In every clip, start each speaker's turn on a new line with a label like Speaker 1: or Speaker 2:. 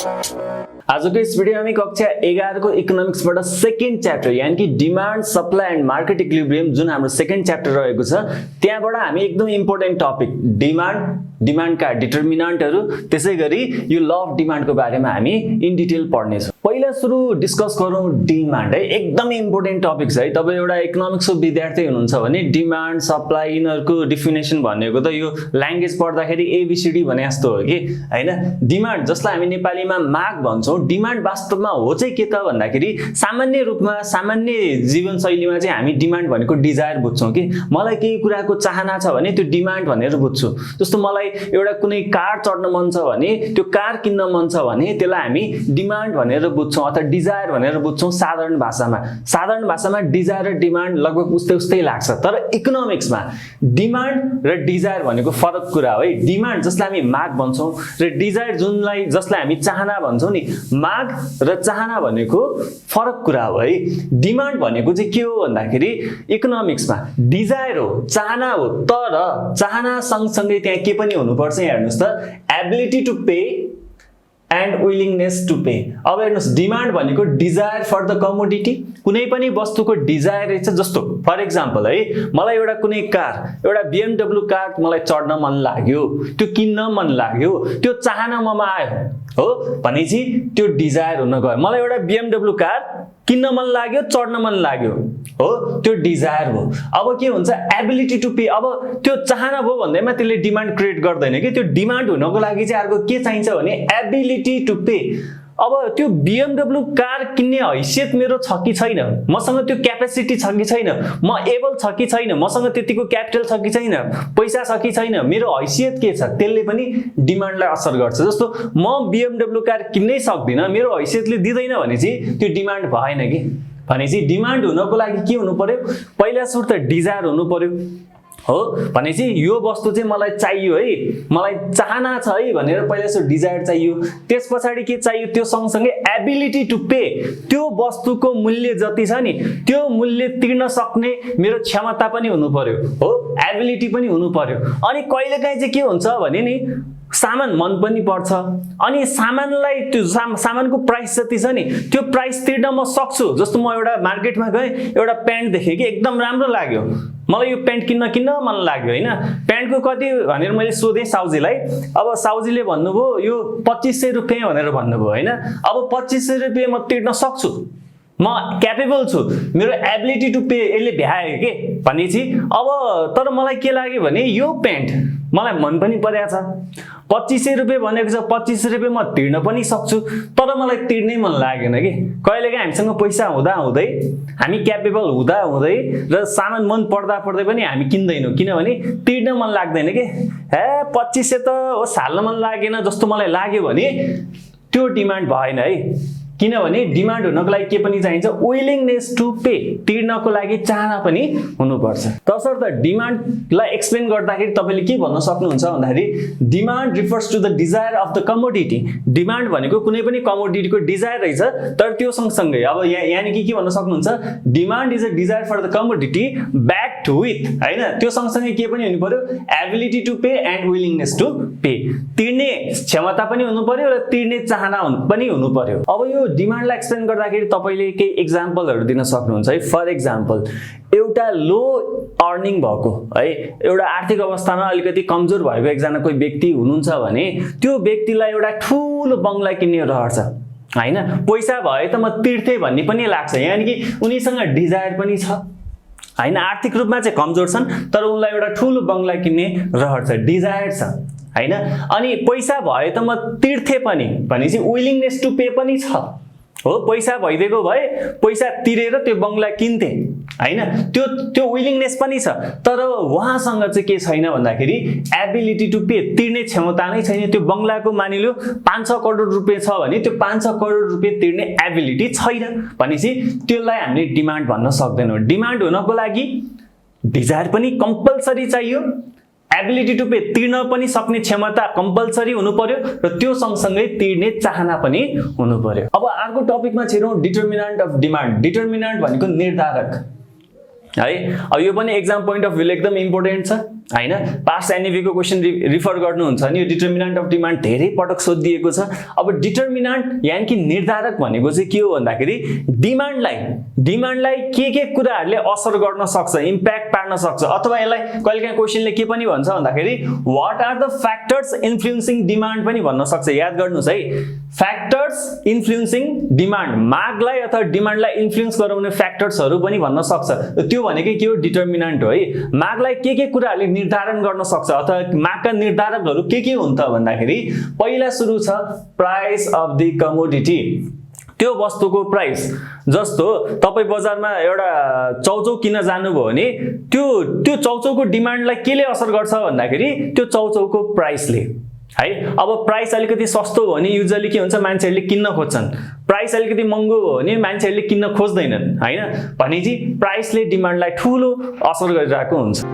Speaker 1: आजको यस भिडियोमा हामी कक्षा 11 को इकोनोमिक्सबाट सेकेन्ड च्याप्टर यानी कि demand supply and market equilibrium जुन हाम्रो सेकेन्ड च्याप्टर रहेको छ त्यहाँबाट हामी एकदम इम्पोर्टेन्ट टपिक डिमान्डका डिटर्मिनेन्टहरु त्यसैगरी यो ल अफ डिमान्डको बारेमा हामी इन डिटेल पढ्ने छौं। पहिला सुरु डिस्कस गरौं डिमान्ड है, एकदम इम्पोर्टेन्ट टपिक छ है। तपाई एउटा इकोनोमिक्सको विद्यार्थी हुनुहुन्छ भने डिमान्ड सप्लाई यिनहरुको डेफिनेसन भनेको त यो ल्याङ्ग्वेज पढ्दाखेरि एबीसीडी भने जस्तो हो कि हैन। डिमान्ड जसलाई हामी नेपालीमा माग भन्छौं, डिमान्ड वास्तवमा हो चाहिँ के त भन्दाखेरि सामान्य रूपमा सामान्य जीवनशैलीमा चाहिँ हामी डिमान्ड भनेको डिजायर बुझ्छौं कि मलाई केही कुराको चाहना छ भने त्यो डिमान्ड भनेर बुझ्छु। जस्तो मलाई एउटा कुनै कार चढ्न मन छ भने त्यो कार किन्न मन छ भने त्यसलाई हामी डिमान्ड भनेर बुझ्छौं अथवा डिजायर भनेर बुझ्छौं साधारण भाषामा। साधारण भाषामा डिजायर र डिमान्ड लगभग उस्तै लाग्छ, तर इकोनोमिक्समा डिमान्ड र डिजायर भनेको फरक कुरा हो है। डिमान्ड जसलाई हामी माग भन्छौं र डिजायर जसलाई हामी चाहना भन्छौं नि, माग र चाहना भनेको फरक कुरा हो है। डिमान्ड भनेको चाहिँ के हो भन्दाखेरि इकोनोमिक्समा डिजायर हो, चाहना हो, तर चाहना सँगसँगै त्यहाँ के पनि हुनुपर्छ हेर्नुस् त, ability to pay and willingness to pay. अब हेर्नुस्, डिमान्ड भनेको डिजायर फर द कमोडिटी, कुनै पनि वस्तुको डिजायर रहेछ। जस्तो फर एक्जाम्पल है, मलाई एउटा कुनै कार, एउटा BMW कार मलाई चढ्न मन लाग्यो, त्यो किन्न मन लाग्यो, त्यो चाहना ममा आयो हो भनेपछि त्यो डिजायर हुन गयो। मलाई एउटा BMW कार किन्न मन लाग्यो, चढ्न मन लाग्यो हो, त्यो डिजायर हो। अब के हुन्छ, एबिलिटी टु पे। अब त्यो चाहना भयो भन्दैमा त्यसले डिमान्ड क्रिएट गर्दैन कि। त्यो डिमान्ड हुनको लागि चाहिँ अर्को के चाहिन्छ भने एबिलिटी टु पे। अब त्यो BMW कार किन्ने हैसियत मेरो छ कि छैन, मसँग त्यो क्यापेसिटी छ कि छैन, म एबल छ कि छैन, मसँग त्यतिको क्यापिटल छ कि छैन, पैसा छ कि छैन, मेरो हैसियत के छ, त्यसले पनि डिमान्डलाई असर गर्छ। जस्तो म BMW कार किन्नै सक्दिन, मेरो हैसियतले दिदैन भने चाहिँ त्यो डिमान्ड भएन कि। भनेपछि डिमान्ड हुनको लागि के हुनु पर्यो, पहिला सुरु त डिजायर हुनु पर्यो हो। भनेपछि यो वस्तु चाहिँ मलाई चाहियो है, मलाई चाहना छ है भनेर पहिला सो डिजायर चाहियो। त्यसपछि के चाहियो, त्यो सँगसँगै एबिलिटी टु पे। त्यो वस्तुको मूल्य जति छ नि त्यो मूल्य तिर्न सक्ने मेरो क्षमता पनि हुनु पर्यो हो, एबिलिटी पनि हुनु पर्यो। अनि कहिलेकाहीँ चाहिँ के हुन्छ भने नि सामान मन पनि पर्छ, अनि सामानलाई त्यो सामानको प्राइस जति छ नि त्यो प्राइस तिर्न म सक्छु। जस्तो म एउटा मार्केटमा गएँ, एउटा प्यान्ट देखेँ कि एकदम राम्रो लाग्यो, मलाई यो प्यान्ट किन्न मन लाग्यो हैन। प्यान्टको कति भनेर मैले सोधेँ साउजीलाई। अब साउजीले भन्नुभयो यो 2500 रुपैयाँ भनेर भन्नुभयो हैन। अब 2500 रुपैयाँ म तिर्न सक्छु, म क्यापेबल छु, मेरो एबिलिटी टु पे यसले भ्यायो के भनेपछि। अब तर मलाई के लाग्यो भने यो प्यान्ट मलाई मन पनि परेको छ, 2500 रुपैयाँ भनेको छ, 2500 रुपैयाँ म तिर्न पनि सक्छु, तर मलाई तिर्नै मन लागेन कि। कहिलेकाहीँ हामीसँग पैसा हुँदै हामी क्यापेबल हुँदै र सामान मन पर्दा पनि हामी किन्दैनौँ, किनभने तिर्न मन लाग्दैन कि। 2500 त हो, हाल्न मन लागेन जस्तो मलाई लाग्यो भने त्यो डिमान्ड भएन है। किनभने डिमान्ड हुनको लागि के पनि चाहिन्छ, विलिङनेस टु पे, तिर्नको लागि चाहना पनि हुनुपर्छ। तसर्थ डिमान्डलाई एक्सप्लेन गर्दाखेरि तपाईले के भन्न सक्नुहुन्छ भन्दाखेरि demand refers to the desire of the commodity. Demand भनेको कुनै पनि कमोडिटीको डिजायर रहेछ, तर त्यो सँगसँगै अब यानी कि के भन्न सक्नुहुन्छ, demand is a desire for the commodity backed with हैन, त्यो सँगसँगै के पनि हुनु पर्यो, ability to pay and willingness to pay. तिर्ने क्षमता पनि हुनु पर्यो र तिर्ने चाहना पनि हुनु पर्यो। अब यो डिमान्डलाई एक्सप्लेन गर्दाखेरि तपाईले केही एक्जाम्पलहरु दिन सक्नुहुन्छ है। फर एक्जाम्पल, एउटा लो अर्निङ भएको है, एउटा आर्थिक अवस्थामा अलिकति कमजोर भएको एकजना कोही व्यक्ति हुनुहुन्छ भने त्यो व्यक्तिलाई एउटा ठूलो बंगला किन्ने रहर छ हैन। पैसा भए त म तिर्थे भन्ने पनि लाग्छ, यानी कि उनीसँग डिजायर पनि छ हैन। आर्थिक रूपमा चाहिँ कमजोर छन् तर उनलाई एउटा ठूलो बंगला किन्ने रहर छ, डिजायर छ हैन। अनि पैसा भए त म तिर्थे पनि भनेपछि विलिङनेस टु पे पनि छ हो। पैसा भइदिएको भए पैसा तिरेर त्यो बंगला किन्थे हैन, त्यो विलिङनेस पनि छ, तर उहाँसँग चाहिँ के छैन भन्दाखेरि एबिलिटी टु पे, तिर्ने क्षमता नै छैन। त्यो बंगलाको मानिलो 500 करोड रुपैयाँ छ भने त्यो 500 करोड रुपैयाँ तिर्ने एबिलिटी छैन भनेपछि त्यसलाई हामीले डिमान्ड भन्न सक्दैनौँ। डिमान्ड हुनको लागि डिजायर पनि कम्पल्सरी चाहियो, एबिलिटी टु पे तिर्न पनि सक्ने क्षमता कम्पल्सरी हुनु पर्यो र त्यो सँगसँगै तिर्ने चाहना पनि हुनु पर्यो। अब अर्को टपिकमा छिरौं, डिटर्मिनेन्ट अफ डिमान्ड। डिटर्मिनेन्ट भनेको निर्धारक है। अब यो पनि एक्जाम पोइन्ट अफ भ्यूले एकदम इम्पोर्टेन्ट छ। हैन पास्ट एनईपी को क्वेशन रिफर गर्नुहुन्छ नि यो डिटर्मिनेन्ट अफ डिमान्ड धेरै पटक सोधिएको छ अब डिटर्मिनेन्ट यानी कि निर्धारक भनेको चाहिँ के हो भन्दाखेरि डिमान्डलाई के कुराहरुले असर गर्न सक्छ इम्प्याक्ट पार्न सक्छ अथवा यसलाई कहिलेकाहीँ क्वेशनले के पनि भन्छ भन्दाखेरि what are the factors influencing demand पनि भन्न सक्छ याद गर्नुस् है फ्याक्टर्स इन्फ्लुएन्सिङ डिमान्ड मागलाई अथवा डिमान्डलाई इन्फ्लुएन्स गराउने फ्याक्टर्सहरु पनि भन्न सक्छ त्यो भनेकै के हो डिटर्मिनेन्ट हो है मागलाई के कुराहरुले निर्धारण गर्न सक्छ अथवा मागका निर्धारकहरु के हुन् त भन्दाखेरि पहिला सुरु छ प्राइस अफ द कमोडिटी त्यो वस्तुको प्राइस जस्तो तपाई बजारमा एउटा चौचौ किन्न जानुभयो भने त्यो चौचौको डिमान्डलाई केले असर गर्छ भन्दाखेरि त्यो चौचौको प्राइसले है अब प्राइस अलिकति सस्तो भयो भने युजुअली के हुन्छ मान्छेहरुले किन्न खोज्छन् प्राइस अलिकति महँगो भयो भने मान्छेहरुले किन्न खोज्दैनन् हैन भनेपछि प्राइसले डिमान्डलाई ठूलो असर गरिरहेको हुन्छ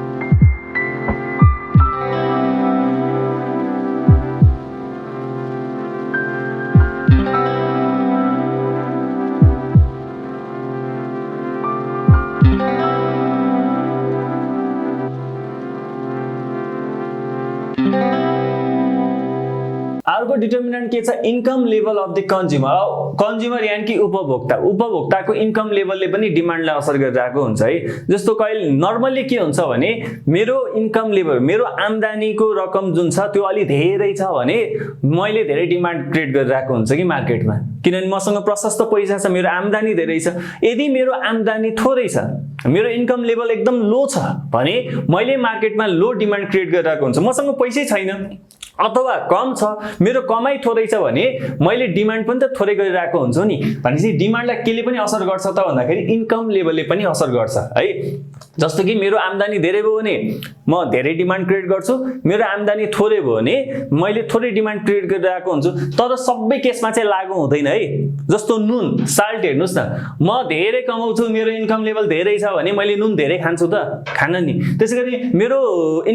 Speaker 1: अर्को डिटर्मिनेन्ट के छ income level of the consumer यानी कि उपभोक्ताको इन्कम लेभलले पनि डिमान्डलाई असर गरिरहेको हुन्छ है जस्तो कहिले नर्मली के हुन्छ भने मेरो इन्कम लेभल मेरो आम्दानीको रकम जुन छ त्यो अलि धेरै छ भने मैले धेरै डिमान्ड क्रिएट गरिरहेको हुन्छ कि मार्केटमा किनभने मसँग प्रशस्त पैसा छ मेरो आम्दानी धेरै छ यदि मेरो आम्दानी थोरै छ मेरो इन्कम लेभल एकदम लो छ भने मैले मार्केटमा लो डिमान्ड क्रिएट गरिरहेको हुन्छ मसँग पैसै छैन अथवा कम छ मेरो कमाई थोरै छ भने मैले डिमान्ड पनि त थोरै गरिरहेको हुन्छु नि भनेपछि डिमान्डलाई केले पनि असर गर्छ त भन्दाखेरि इन्कम लेभलले पनि असर गर्छ है जस्तो कि मेरो आम्दानी धेरै भयो भने म धेरै डिमान्ड क्रिएट गर्छु मेरो आम्दानी थोरै भयो भने मैले थोरै डिमान्ड क्रिएट गरिरहेको हुन्छु तर सबै केसमा चाहिँ लागू हुँदैन है जस्तो नुन साल्ट हेर्नुस् न म धेरै कमाउँछु मेरो इन्कम लेभल धेरै छ भने मैले नुन धेरै खान्छु त खान नि त्यसैगरी मेरो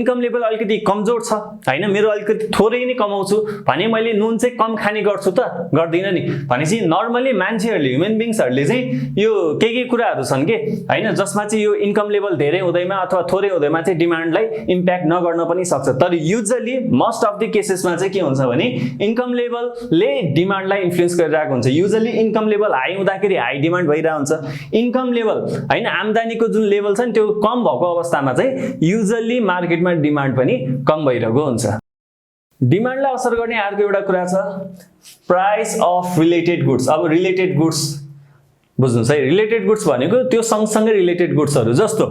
Speaker 1: इन्कम लेभल अलिकति कमजोर छ हैन मेरो अलिकति थोरै नै कमाउँछु भने मैले नुन चाहिँ कम खाने गर्छु त गर्दिन नि भनेपछि नर्मली मान्छेहरुले ह्युमन बीइंग्सहरुले चाहिँ यो के कुराहरु छन् के हैन जसमा चाहिँ यो इन्कम लेभल धेरै हुँदैमा अथवा थोरै हुँदैमा चाहिँ डिमान्डलाई इम्प्याक्ट नगर्न पनि सक्छ तर युजुअली मोस्ट अफ द केसेसमा चाहिँ के हुन्छ भने इन्कम लेभलले डिमान्डलाई इन्फ्लुएन्स गरिरहेको हुन्छ युजुअली इन्कम लेभल हाई हुँदाखेरि हाई डिमान्ड भइरहेको हुन्छ इन्कम लेभल हैन आम्दानीको जुन लेभल छ नि त्यो कम भएको अवस्थामा चाहिँ युजुअली मार्केटमा डिमान्ड पनि कम भइरहेको हुन्छ डिमान्डलाई असर गर्ने अर्को एउटा कुरा छ प्राइस अफ रिलेटेड गुड्स अब रिलेटेड गुड्स बुझ्नुस् है रिलेटेड गुड्स भनेको त्यो सँगसँगै रिलेटेड गुड्सहरु जस्तो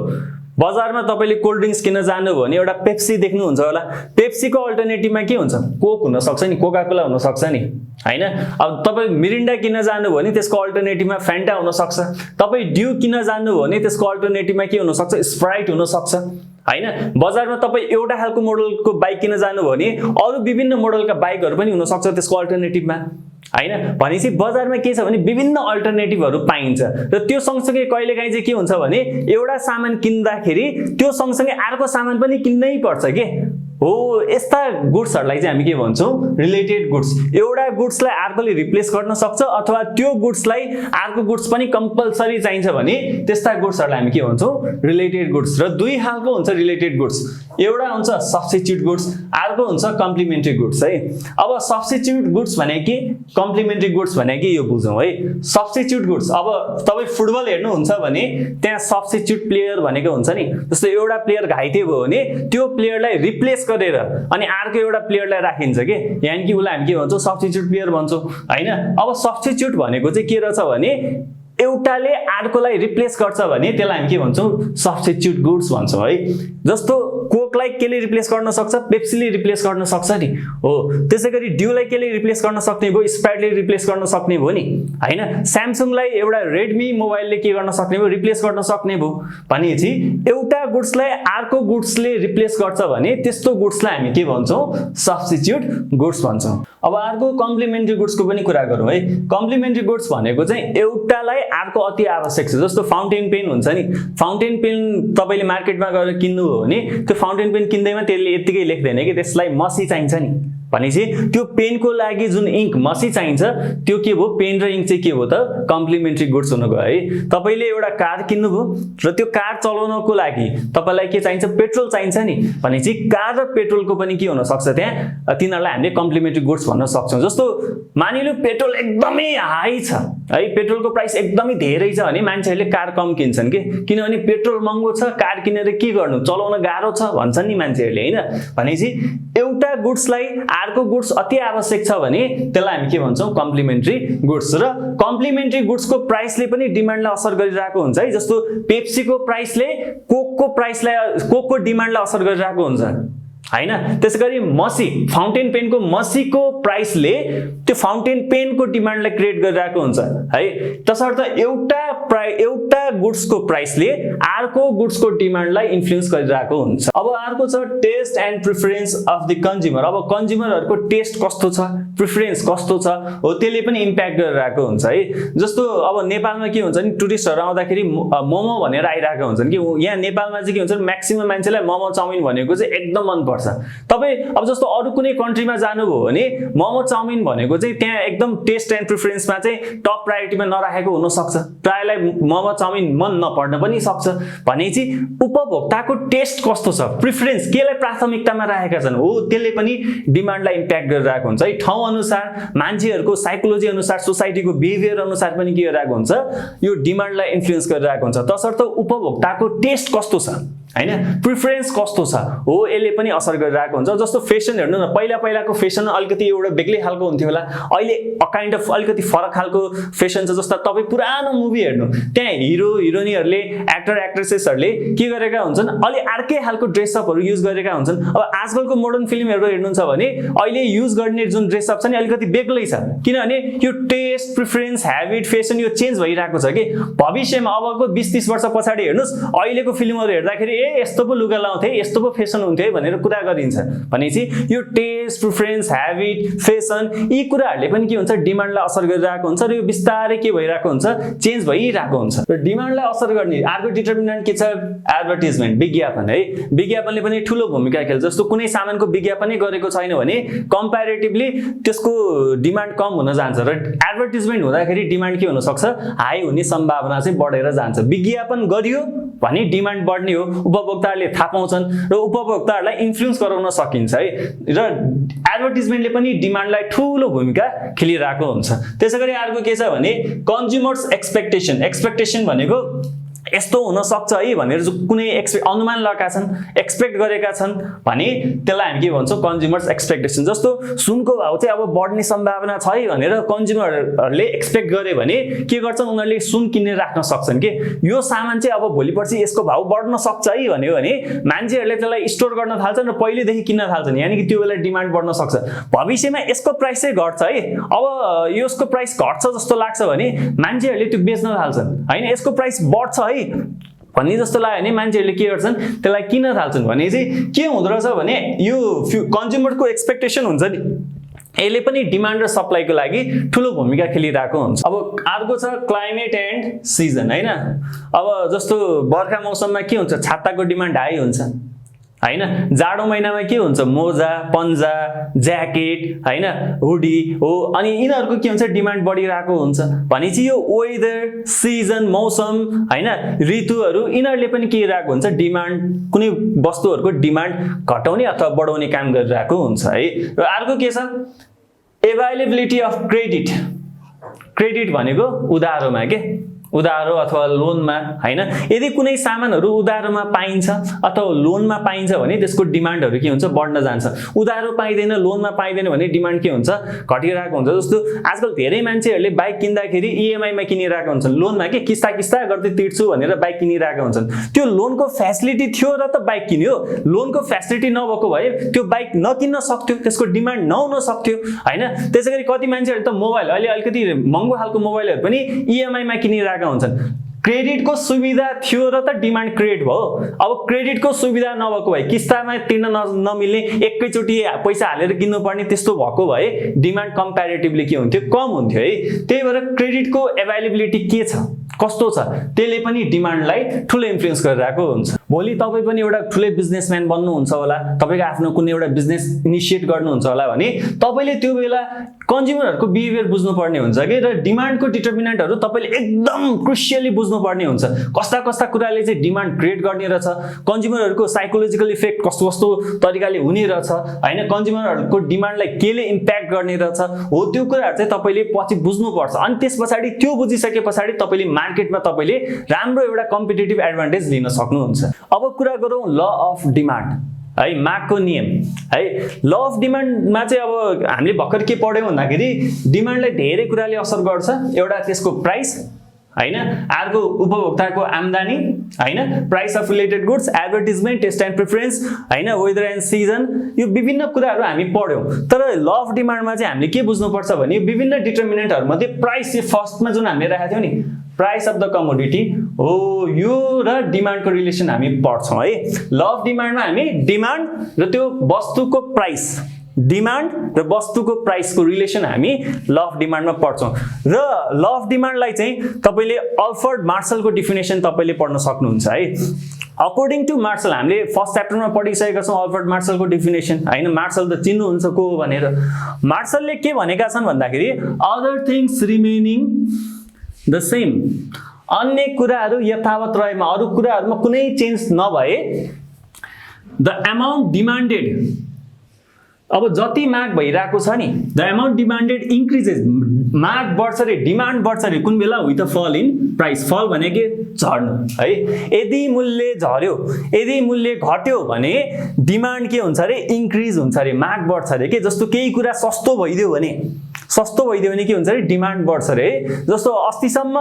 Speaker 1: बजारमा तपाईले कोल्ड ड्रिंक्स किन्न जानुभयो भने एउटा पेप्सी देख्नुहुन्छ होला पेप्सीको अल्टरनेटिभमा के हुन्छ कोक हुन सक्छ नि कोका कोला हुन सक्छ नि हैन अब तपाई मिरिन्डा किन्न जानुभयो भने त्यसको अल्टरनेटिभमा फ्यान्टा हुन सक्छ तपाई ड्यू किन्न जानुभयो भने त्यसको अल्टरनेटिभमा के हुन सक्छ स्प्राइट हुन सक्छ हैन बजारमा तपाई एउटा खालको मोडलको बाइक किन्न जानुभयो भने अरु विभिन्न मोडलका बाइकहरु पनि हुन सक्छ त्यसको अल्टरनेटिभमा हैन भनेपछि बजारमा के छ भने विभिन्न अल्टरनेटिभहरु पाइन्छ र त्यो सँगसँगै कहिलेकाहीँ चाहिँ के हुन्छ भने एउटा सामान किन्दाखेरि त्यो सँगसँगै अर्को सामान पनि किन्नै पर्छ के हो यस्ता गुड्सहरुलाई चाहिँ हामी के भन्छौं रिलेटेड गुड्स एउटा गुड्सलाई अर्कोले रिप्लेस गर्न सक्छ अथवा त्यो गुड्सलाई अर्को गुड्स पनि कम्पल्सरी चाहिन्छ भने त्यस्ता गुड्सहरुलाई हामी के भन्छौं रिलेटेड गुड्स र दुई खालको हुन्छ रिलेटेड गुड्स एउटा हुन्छ सब्स्टिट्युट गुड्स अर्को हुन्छ कम्प्लिमेन्ट्री गुड्स है अब सब्स्टिट्युट गुड्स भने के कम्प्लिमेन्ट्री गुड्स भने के यो बुझौं है सब्स्टिट्युट गुड्स अब तपाई फुटबल हेर्नु हुन्छ भने त्यहाँ सब्स्टिट्युट प्लेयर भनेको हुन्छ नि जस्तो एउटा प्लेयर घाइते भयो भने त्यो प्लेयरलाई रिप्लेस गरेर अनि अर्को एउटा प्लेयरलाई राखिन्छ के यानी कि उलाई हामी के भन्छौं सब्स्टिट्युट प्लेयर भन्छौं हैन अब सब्स्टिट्युट भनेको चाहिँ के रहेछ भने एउटाले अर्कोलाई रिप्लेस गर्छ भने त्यसलाई हामी के भन्छौं सब्स्टिट्युट गुड्स भन्छौं है जस्तो कोकलाई केले रिप्लेस गर्न सक्छ पेप्सीले रिप्लेस गर्न सक्छ नि हो त्यसैगरी ड्यूलाई केले रिप्लेस गर्न सक्ने भो स्प्राइटले रिप्लेस गर्न सक्ने भो नि हैन स्यामसङलाई एउटा रेडमी मोबाइलले के गर्न सक्ने भो रिप्लेस गर्न सक्ने भो भनेपछि एउटा गुड्सलाई अर्को गुड्सले रिप्लेस गर्छ भने त्यस्तो गुड्सलाई हामी के भन्छौं सब्स्टिट्युट गुड्स भन्छौं अब अर्को कम्प्लिमेन्ट्री गुड्सको पनि कुरा गरौँ है कम्प्लिमेन्ट्री गुड्स भनेको चाहिँ एउटालाई अर्को अति आवश्यक छ जस्तो फाउन्टेन पेन हुन्छ नि फाउन्टेन पेन तपाईले मार्केटमा गएर किन्नु हो भने त्यो फाउन्टेन पेन किन्दैमा त्यसले यतिकै लेख्दैन कि त्यसलाई मसी चाहिन्छ नि भनेपछि त्यो पेनको लागि जुन इङ्क मसी चाहिन्छ त्यो के भयो, पेन र इङ्क चाहिँ के भयो त कम्प्लिमेन्ट्री गुड्स हुन गयो है। तपाईले एउटा कार किन्नुभयो र त्यो कार चलाउनको लागि तपाईलाई के चाहिन्छ, पेट्रोल चाहिन्छ नि, भनेपछि कार र पेट्रोलको पनि के हुन सक्छ, त्यहाँ तिनीहरूलाई हामीले कम्प्लिमेन्ट्री गुड्स भन्न सक्छौँ। जस्तो मानिलियो पेट्रोल एकदमै हाई छ है, पेट्रोलको प्राइस एकदमै धेरै छ भने मान्छेहरूले कार कम किन्छन् के, किनभने पेट्रोल महँगो छ, कार किनेर के गर्नु, चलाउन गाह्रो छ भन्छन् नि मान्छेहरूले हैन। भनेपछि एउटा गुड्सलाई अर्को गुड्स अति आवश्यक छ भने त्यसलाई हामी के भन्छौँ, कम्प्लिमेन्ट्री गुड्स। र कम्प्लिमेन्ट्री गुड्सको प्राइसले पनि डिमान्डलाई असर गरिरहेको हुन्छ है। जस्तो पेप्सीको प्राइसले कोकको डिमान्डलाई असर गरिरहेको हुन्छ हैन। त्यसैगरी मसी, फाउन्टेन पेनको मसीको प्राइसले त्यो फाउन्टेन पेनको डिमान्डलाई क्रिएट गरिरहेको हुन्छ है। तसर्थ एउटा गुड्सको प्राइसले अर्को गुड्सको डिमान्डलाई इन्फ्लुएन्स गरिरहेको हुन्छ। अब अर्को छ taste and preference of the consumer. अब कन्ज्युमरहरुको टेस्ट कस्तो छ, प्रिफरेन्स कस्तो छ हो, त्यसले पनि इम्प्याक्ट गरिरहेको हुन्छ है। जस्तो अब नेपालमा के हुन्छ नि, टुरिस्टहरु आउँदाखेरि मोमो भनेर आइरहेको हुन्छन् कि, यहाँ नेपालमा चाहिँ के हुन्छ, म्याक्सिमम मान्छेलाई मोमो चाउमिन भनेको चाहिँ एकदम मन पर्छ। तपाई अब जस्तो अरु कुनै कन्ट्रीमा जानुभयो भने मोमो चाउमिन भनेको चाहिँ त्यहाँ एकदम टेस्ट एन्ड प्रिफरेन्समा चाहिँ टप प्रायोरिटीमा नराखेको हुन सक्छ, प्रायलाई मोमो चाउमिन मन नपर्न पनि सक्छ। भनेपछि उपभोक्ताको टेस्ट कस्तो छ, प्रिफरेन्स केलाई प्राथमिकतामा राखेका छन् हो, त्यसले पनि डिमान्डलाई इम्प्याक्ट गरिरहेको हुन्छ है। ठाउँ अनुसार, मान्छेहरुको साइकोलोजी अनुसार, सोसाइटीको बिहेभियर अनुसार पनि के गरिरहेको हुन्छ, यो डिमान्डलाई इन्फ्लुएन्स गरिरहेको हुन्छ। तसर्थ उपभोक्ताको टेस्ट कस्तो छ हैन, प्रिफरेन्स कस्तो छ हो, यसले पनि असर गरिरहेको हुन्छ। जस्तो फेसन हेर्नु न, पहिलाको फेसन अलिकति एउटा बेग्लै खालको हुन्थ्यो होला, अहिले काइन्ड अफ अलिकति फरक खालको फेसन छ। जस्तो तपाई पुरानो मुभी हेर्नु, त्यहाँ हिरो हिरोइनहरुले, एक्टर एक्ट्रेसेसहरुले के गरेका हुन्छन्, अलि अर्कै खालको ड्रेसअपहरु युज गरेका हुन्छन्। अब आजकलको मोडर्न फिल्महरु हेर्नुहुन्छ भने अहिले युज गर्ने जुन ड्रेसअप छ नि अलिकति बेग्लै छ, किनभने यो टेस्ट, प्रिफरेन्स, ह्याबिट, फेसन यो चेन्ज भइरहेको छ कि। भविष्यमा अबको 20-30 वर्ष पछाडी हेर्नुस्, अहिलेको फिल्महरु हेर्दाखेरि यस्तो पो लुगा लाउँथे, यस्तो पो फेसन हुन्थ्यो भनेर कुरा गरिन्छ। भनेपछि यो टेस्ट, प्रिफरेन्स, ह्याबिट, फेसन यी कुराहरुले पनि के हुन्छ, डिमान्डलाई असर गरिरहेको हुन्छ र यो बिस्तारै के भइरहेको हुन्छ, चेन्ज भइरहेको हुन्छ। र डिमान्डलाई असर गर्ने अर्को डिटरमिनेन्ट के छ, एडभर्टाइजमेन्ट, विज्ञापन है। विज्ञापनले पनि ठूलो भूमिका खेल्छ। जस्तो कुनै सामानको विज्ञापनै गरेको छैन भने कम्प्यारेटिभली त्यसको डिमान्ड कम हुन जान्छ र एडभर्टाइजमेन्ट हुँदाखेरि डिमान्ड के हुन सक्छ, हाई हुने सम्भावना चाहिँ बढेर जान्छ। विज्ञापन गरियो भने डिमान्ड बढ्ने हो, उपभोक्ताहरूले थाहा पाउँछन् र उपभोक्ताहरूलाई इन्फ्लुएन्स गराउन सकिन्छ है। र एडभर्टाइजमेन्टले पनि डिमान्डलाई ठूलो भूमिका खेलिरहेको हुन्छ। त्यसैगरी अर्को के छ भने कन्ज्युमर्स एक्सपेक्टेसन भनेको यस्तो हुन सक्छ है भनेर कुनै अनुमान लगाएका छन्, एक्सपेक्ट गरेका छन् भने त्यसलाई हामी के भन्छौँ, कन्ज्युमर्स एक्सपेक्टेसन। जस्तो सुनको भाउ चाहिँ अब बढ्ने सम्भावना छ है भनेर कन्ज्युमरहरूले एक्सपेक्ट गरे भने के गर्छन्, उनीहरूले सुन किनेर राख्न सक्छन् कि यो सामान चाहिँ अब भोलि पर्सि यसको भाउ बढ्न सक्छ है भन्यो भने मान्छेहरूले त्यसलाई स्टोर गर्न थाल्छन् र पहिलेदेखि किन्न थाल्छन्, यानि कि त्यो बेला डिमान्ड बढ्न सक्छ। भविष्यमा यसको प्राइस चाहिँ घट्छ है, अब यसको प्राइस घट्छ जस्तो लाग्छ भने मान्छेहरूले त्यो बेच्न थाल्छन् हैन, यसको प्राइस बढ्छ है भन्ने जस्तो लाग्यो भने मान्छेहरूले के गर्छन्, त्यसलाई किन्न थाल्छन्। भने चाहिँ के हुँदो रहेछ भने यो कन्ज्युमरको एक्सपेक्टेसन हुन्छ नि, यसले पनि डिमान्ड र सप्लाईको लागि ठूलो भूमिका खेलिरहेको हुन्छ। अब अर्को छ क्लाइमेट एन्ड सिजन हैन। अब जस्तो बर्खा मौसममा के हुन्छ, छाताको डिमान्ड हाई हुन्छ हैन। जाडो महिनामा के हुन्छ, मोजा, पन्जा, ज्याकेट हैन, हुडी हो, अनि यिनीहरुको के हुन्छ, डिमान्ड बढिरहेको हुन्छ। भनेपछि यो वेदर, सिजन, मौसम हैन, ऋतुहरु यिनीहरुले पनि के गरिरहेको हुन्छ, डिमान्ड, कुनै वस्तुहरुको डिमान्ड घटाउने अथवा बढाउने काम गरिरहेको हुन्छ है। र अर्को के छ, एभाइलेबिलिटी अफ क्रेडिट भनेको उधारोमा के, उधारो अथवा लोनमा हैन। यदि कुनै सामानहरु उधारोमा पाइन्छ अथवा लोनमा पाइन्छ भने त्यसको डिमान्डहरु के हुन्छ, बढ्न जान्छ। उधारो पाइदैन, लोनमा पाइदैन भने डिमान्ड के हुन्छ, घटिरहेको हुन्छ। जस्तो आजकल धेरै मान्छेहरूले बाइक किन्दाखेरि ईएमआई मा किनिरहेका हुन्छन्, लोनमा के किस्ता गर्दै तिर्छु भनेर बाइक किनिरहेका हुन्छन्। त्यो लोनको फ्यासिलिटी थियो र त बाइक किन्यो, लोनको फ्यासिलिटी नभएको भए त्यो बाइक नकिन्न सक्थ्यो, त्यसको डिमान्ड नहुन सक्थ्यो हैन। त्यसैगरी कति मान्छेहरूले त मोबाइल, अहिले अलिकति महँगो खालको मोबाइलहरु पनि ईएमआई मा किनिरहेका हुन्छन्। क्रेडिटको सुविधा थियो र त डिमान्ड क्रिएट भयो। अब क्रेडिटको सुविधा नभएको भए, किस्तामा तिर्न नमिल्ने, एकैचोटी पैसा हालेर किन्नु पर्ने, त्यस्तो भएको भए डिमान्ड कम्प्यारेटिभली के हुन्थ्यो, कम हुन्थ्यो है। त्यही भएर क्रेडिटको एभाइलेबिलिटी के छ, कस्तो छ, त्यसले पनि डिमान्डलाई ठूलो इन्फ्लुएन्स गरिरहेको हुन्छ। भोलि तपाईँ पनि एउटा ठुलै बिजनेसम्यान बन्नुहुन्छ होला, तपाईँको आफ्नो कुनै एउटा बिजनेस इनिसिएट गर्नुहुन्छ होला भने तपाईँले त्यो बेला कन्ज्युमरहरूको बिहेभियर बुझ्नुपर्ने हुन्छ कि, र डिमान्डको डिटर्मिनेन्टहरू तपाईँले एकदम क्रुसियली बुझ्नुपर्ने हुन्छ। कस्ता कस्ता कुराले चाहिँ डिमान्ड क्रिएट गर्ने रहेछ, कन्ज्युमरहरूको साइकोलोजिकल इफेक्ट कस्तो कस्तो तरिकाले हुने रहेछ होइन, कन्ज्युमरहरूको डिमान्डलाई केले इम्प्याक्ट गर्ने रहेछ, हो त्यो कुराहरू चाहिँ तपाईँले पछि बुझ्नुपर्छ। अनि त्यस पछाडि त्यो बुझिसके पछाडि तपाईँले मार्केटमा तपाईँले राम्रो एउटा कम्पिटेटिभ एडभान्टेज लिन सक्नुहुन्छ। अब कुरा गरौँ ल अफ डिमान्ड है, मागको नियम है। ल अफ डिमान्डमा चाहिँ अब हामीले भर्खर के पढ्यौँ भन्दाखेरि डिमान्डलाई धेरै कुराले असर गर्छ। एउटा त्यसको प्राइस हैन, अर्को उपभोक्ताको आम्दानी हैन, price of related goods, advertisement, taste and preference हैन, वेदर एन्ड सिजन, यो विभिन्न कुराहरू हामी पढ्यौँ। तर ल अफ डिमान्डमा चाहिँ हामीले के बुझ्नुपर्छ भने विभिन्न डिटर्मिनेन्टहरू मध्ये प्राइस फर्स्टमा जुन हामीले राखेको थियौँ नि, प्राइस अफ द कमोडिटी हो, यो र डिमान्डको रिलेसन हामी पढ्छौँ है। ल अफ डिमान्डमा हामी डिमान्ड र त्यो वस्तुको प्राइस, डिमान्ड र वस्तुको प्राइसको रिलेसन हामी ल अफ डिमान्डमा पढ्छौँ। र ल अफ डिमान्डलाई चाहिँ तपाईँले अल्फ्रेड मार्शलको डेफिनेसन तपाईँले पढ्न सक्नुहुन्छ है। अकर्डिङ टु मार्शल, हामीले फर्स्ट च्याप्टरमा पढिसकेका छौँ अल्फ्रेड मार्शलको डेफिनेसन हैन। मार्शल त चिन्नुहुन्छ को हो भनेर। मार्शलले के भनेका छन् भन्दाखेरि other things remaining the same, अन्य कुराहरू यथावत रहेमा, अरू कुराहरूमा कुनै चेन्ज नभए द अमाउन्ट डिमान्डेड, अब जति माग भइरहेको छ नि, द अमाउन्ट डिमान्डेड इन्क्रिजेस, माग बढ्छ रे, डिमान्ड बढ्छ रे, कुन बेला विथ अ फल इन प्राइस। फल भनेको झर्नु है। यदि मूल्य झर्यो, यदि मूल्य घट्यो भने डिमान्ड के हुन्छ रे, इन्क्रिज हुन्छ रे, माग बढ्छ रे के। जस्तो केही कुरा सस्तो भइदियो भने के हुन्छ रे, डिमान्ड बढ्छ रे। जस्तो अस्तिसम्म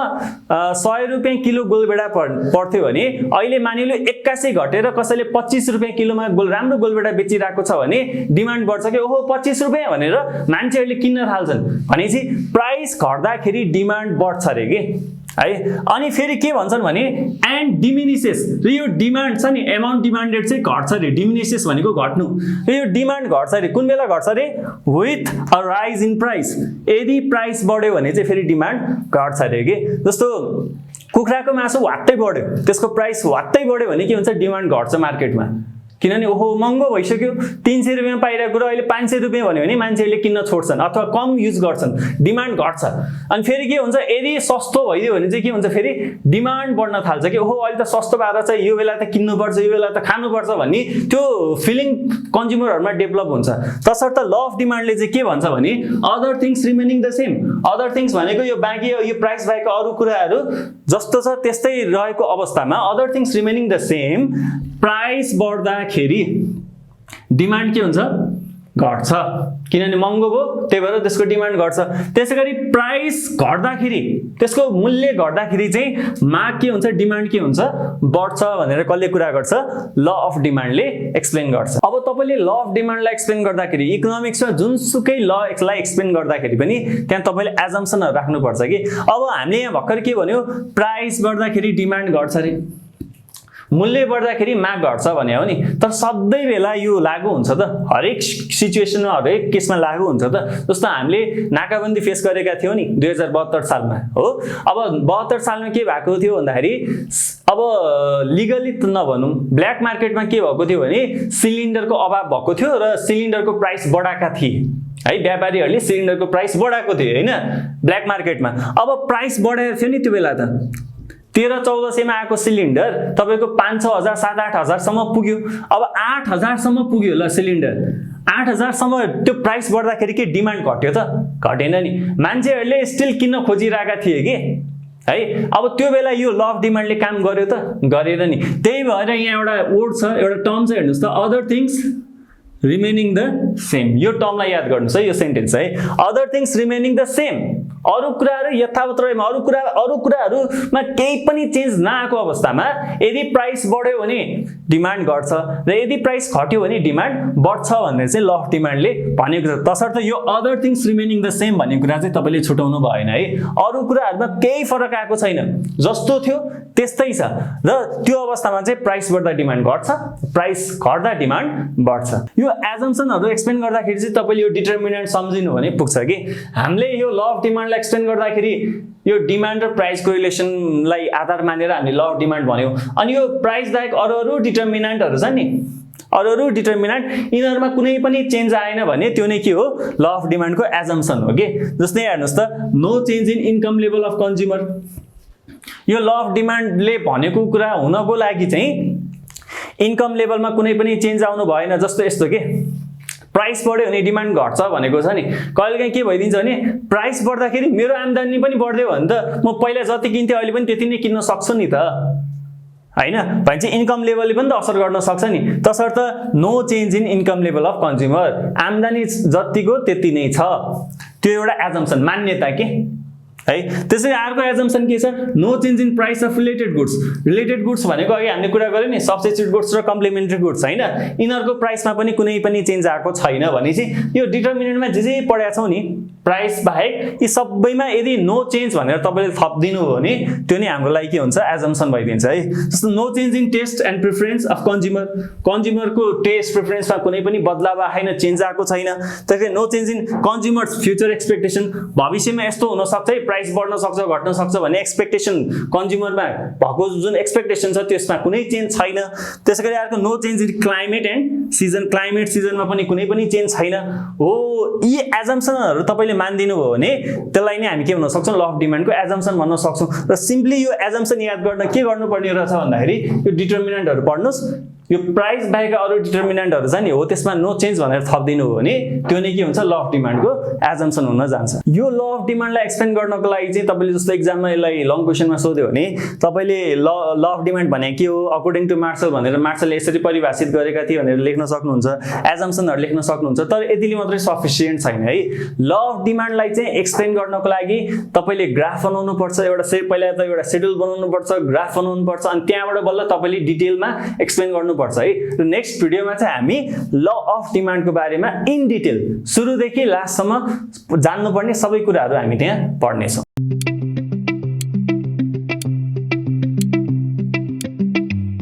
Speaker 1: 100 रुपियाँ किलो गोलबेडा पर्थ्यो भने अहिले मानिलो 81 घटेर कसैले 25 रुपियाँ किलोमा राम्रो गोलबेडा बेचिरहेको छ भने डिमान्ड बढ्छ कि ओहो 25 रुपियाँ भनेर मान्छेहरूले किन्न थाल्छन्। भनेपछि प्राइस घट्दाखेरि डिमान्ड बढ्छ रे के है। अनि फेरि के भन्छन् भने एन्ड डिमिनिसेस, र यो डिमान्ड छ नि, एमाउन्ट डिमान्डेड चाहिँ घट्छ रे, डिमिनिसेस भनेको घट्नु, र यो डिमान्ड घट्छ रे, कुन बेला घट्छ रे, with a rise in price. यदि प्राइस बढ्यो भने चाहिँ फेरि डिमान्ड घट्छ रे के। जस्तो कुखुराको मासु वात्तै बढ्यो, त्यसको प्राइस वात्तै बढ्यो भने के हुन्छ, डिमान्ड घट्छ मार्केटमा। किनभने ओहो महँगो भइसक्यो, 300 रुपियाँ पाइरहेको कुरा अहिले 500 रुपियाँ भन्यो भने मान्छेहरूले किन्न छोड्छन् अथवा कम युज गर्छन्, डिमान्ड घट्छ। अनि फेरि के हुन्छ, यदि सस्तो भइदियो भने चाहिँ के हुन्छ, फेरि डिमान्ड बढ्न थाल्छ कि ओहो अहिले त सस्तो भएर चाहिँ यो बेला त किन्नुपर्छ, यो बेला त खानुपर्छ भन्ने त्यो फिलिङ कन्ज्युमरहरूमा डेभलप हुन्छ। तसर्थ ल अफ डिमान्डले चाहिँ के भन्छ भने other things remaining the same. Other things भनेको यो बाँकी यो प्राइस बाहेक अरू कुराहरू जस्तो छ त्यस्तै रहेको अवस्थामा other things remaining the same, price बढ्दाखेरि डिमान्ड के हुन्छ, घट्छ। किनभने महँगो भयो त्यही भएर त्यसको डिमान्ड घट्छ। त्यसैगरी प्राइस घट्दाखेरि, त्यसको मूल्य घट्दाखेरि चाहिँ माग के हुन्छ, डिमान्ड के हुन्छ, बढ्छ भनेर कसले कुरा गर्छ, ल अफ डिमान्डले एक्सप्लेन गर्छ। अब तपाईँले ल अफ डिमान्डलाई एक्सप्लेन गर्दाखेरि इकोनोमिक्समा जुनसुकै ललाई एक्सप्लेन गर्दाखेरि पनि त्यहाँ तपाईँले एजम्पसनहरू राख्नुपर्छ कि अब हामीले यहाँ भर्खर के भन्यो, प्राइस बढ्दाखेरि डिमान्ड घट्छ रे, मूल्य बढ्दाखेरि माग घट्छ भने हो नि। तर सधैँ बेला यो लागू हुन्छ त, हरेक सिचुएसनमा हरेक केसमा लागू हुन्छ त। जस्तो हामीले नाकाबन्दी फेस गरेका थियौँ नि 2072 सालमा हो। अब 72 सालमा के भएको थियो भन्दाखेरि अब लिगली त नभनौँ, ब्ल्याक मार्केटमा के भएको थियो भने सिलिन्डरको अभाव भएको थियो र सिलिन्डरको प्राइस बढाएका थिए है, व्यापारीहरूले सिलिन्डरको प्राइस बढाएको थियो हैन ब्ल्याक मार्केटमा। अब प्राइस बढाएको थियो नि त्यो बेला त 1300-1400 मा आएको सिलिन्डर तपाईको 5-6 हजार 7-8 हजार सम्म पुग्यो। अब 8 हजार सम्म पुग्यो ल सिलिन्डर, 8 हजार सम्म त्यो प्राइस बढ्दाखेरि के डिमान्ड घट्यो त? घटेन नि, मान्छेहरूले स्टिल किन्न खोजिरहेका थिए के है। अब त्यो बेला यो ल अफ डिमान्डले काम गर्यो त? गरेन नि। त्यही भएर यहाँ एउटा वर्ड छ, एउटा टर्म छ, हेर्नुस् त, other things remaining the same. यो टर्मलाई याद गर्नुस् है, यो सेन्टेन्स है, other things remaining the same. अरू कुराहरू यथावत रहेमा, अरू कुराहरूमा केही पनि चेन्ज नआएको अवस्थामा यदि प्राइस बढ्यो भने डिमान्ड घट्छ र यदि प्राइस घट्यो भने डिमान्ड बढ्छ भनेर चाहिँ ल अफ डिमान्डले भनेको छ। तसर्थ यो other things remaining the same भन्ने कुरा चाहिँ तपाईँले छुटाउनु भएन है। अरू कुराहरूमा केही फरक आएको छैन, जस्तो थियो त्यस्तै छ र त्यो अवस्थामा चाहिँ प्राइस बढ्दा डिमान्ड घट्छ, प्राइस घट्दा डिमान्ड बढ्छ। यो एजम्पसनहरू एक्सप्लेन गर्दाखेरि चाहिँ तपाईँले यो डिटर्मिनेन्ट सम्झिनु भने पुग्छ कि हामीले यो ल अफ डिमान्डलाई डिमान्डलाई एक्सप्लेन गर्दाखेरि यो डिमान्ड र प्राइसको रिलेसनलाई आधार मानेर हामीले ल अफ डिमान्ड भन्यौं। अनि यो प्राइस बाहेक अरू डिटर्मिनेन्टहरु छ नि, अरू डिटर्मिनेन्ट, यिनीहरुमा कुनै पनि चेन्ज आएन भने त्यो नै के हो, ल अफ डिमान्डको एजम्पसन हो के। जस्तै हेर्नुस् त, no change in income level of consumer, यो ल अफ डिमान्डले भनेको कुरा हुनको लागि चाहिँ इन्कम लेभलमा कुनै पनि चेन्ज आउनु भएन। जस्तो यस्तो के, प्राइस बढ्यो भने डिमान्ड घट्छ भनेको छ नि। कहिलेकाहीँ के भइदिन्छ भने प्राइस बढ्दाखेरि मेरो आम्दानी पनि बढ्दै भने त म पहिला जति किन्थे अहिले पनि त्यति नै किन्न सक्छु नि त, हैन? भने चाहिँ इन्कम लेभलले पनि त असर गर्न सक्छ नि। तसर्थ no change in income level of consumer, आम्दानी जतिको त्यति नै छ, त्यो एउटा एजम्पसन, मान्यता के है। त्यसैले अर्को एजम्पसन के छ, no change in price of related goods. Related goods भनेको अघि हामीले कुरा गर्यौं नि, सब्स्टिट्युट गुड्स र कम्प्लिमेन्ट्री गुड्स, हैन? यिनीहरुको प्राइसमा पनि कुनै पनि चेन्ज आएको छैन भने चाहिँ यो डिटर्मिनेन्टमा जे पढेका छौं नि, प्राइस बाहेक यी सबैमा यदि नो चेन्ज भनेर तपाईले थप्दिनु हो भने त्यो नै हाम्रो लागि के हुन्छ, एजम्पसन भइदिन्छ है। जस्तो no change in taste and preference of consumer, कन्ज्युमरको टेस्ट प्रेफरेन्समा कुनै पनि बदलाव आएन, चेन्ज आएको छैन। त्यसैले no change in consumers future expectation, भविष्यमा यस्तो हुन सक्छ है, प्राइस बढ्न सक्छ घट्न सक्छ भन्ने एक्सपेक्टेसन, कन्ज्युमरमा भएको जुन एक्सपेक्टेसन छ त्यसमा कुनै चेन्ज छैन। त्यसैगरी अर्को no change in climate and season, climate सिजनमा पनि कुनै पनि चेन्ज छैन हो। यी एजम्पसनहरु तपाईले मान्दिनु हो भने त्यसलाई नै हामी के भन्न सक्छौं, ल अफ डिमान्डको एजम्पसन भन्न सक्छौं। र सिम्पली यो एजम्पसन याद गर्न के गर्नुपर्ने रहेछ भन्दाखेरि यो डिटर्मिनेन्टहरु पढ्नुस्, यो प्राइस बाहेक अरू डिटर्मिनेन्टहरु छ नि हो त्यसमा नो चेन्ज भनेर थप्दिनु हो भने त्यो नै के हुन्छ, ल अफ डिमान्डको एजम्पसन हुन जान्छ। यो ल अफ डिमान्डलाई एक्सप्लेन गर्नको लागि चाहिँ तपाईले जस्तो एक्जाममा यसलाई लङ क्वेशनमा सोध्यो भने तपाईले ल अफ डिमान्ड भने के हो अकर्डिङ टु मार्शल भनेर मार्शलले यसरी परिभाषित गरेका थिए भनेर लेख्न सक्नुहुन्छ, एजम्पसनहरु लेख्न सक्नुहुन्छ। तर यतिले मात्रै सफिसिएन्ट छैन है। ल अफ डिमान्डलाई चाहिँ एक्सप्लेन गर्नको लागि तपाईले ग्राफ बनाउनु पर्छ, एउटा पहिला त एउटा शेड्युल बनाउनु पर्छ, ग्राफ बनाउनु पर्छ, अनि त्यहाँबाट बल्ल तपाईले डिटेलमा एक्सप्लेन गर्नुपर्छ है। र नेक्स्ट भिडियोमा चाहिँ हामी ल अफ डिमान्डको बारेमा इन डिटेल सुरुदेखि लास्टसम्म जान्नुपर्ने सबै कुराहरू हामी त्यहाँ पढ्नेछौँ।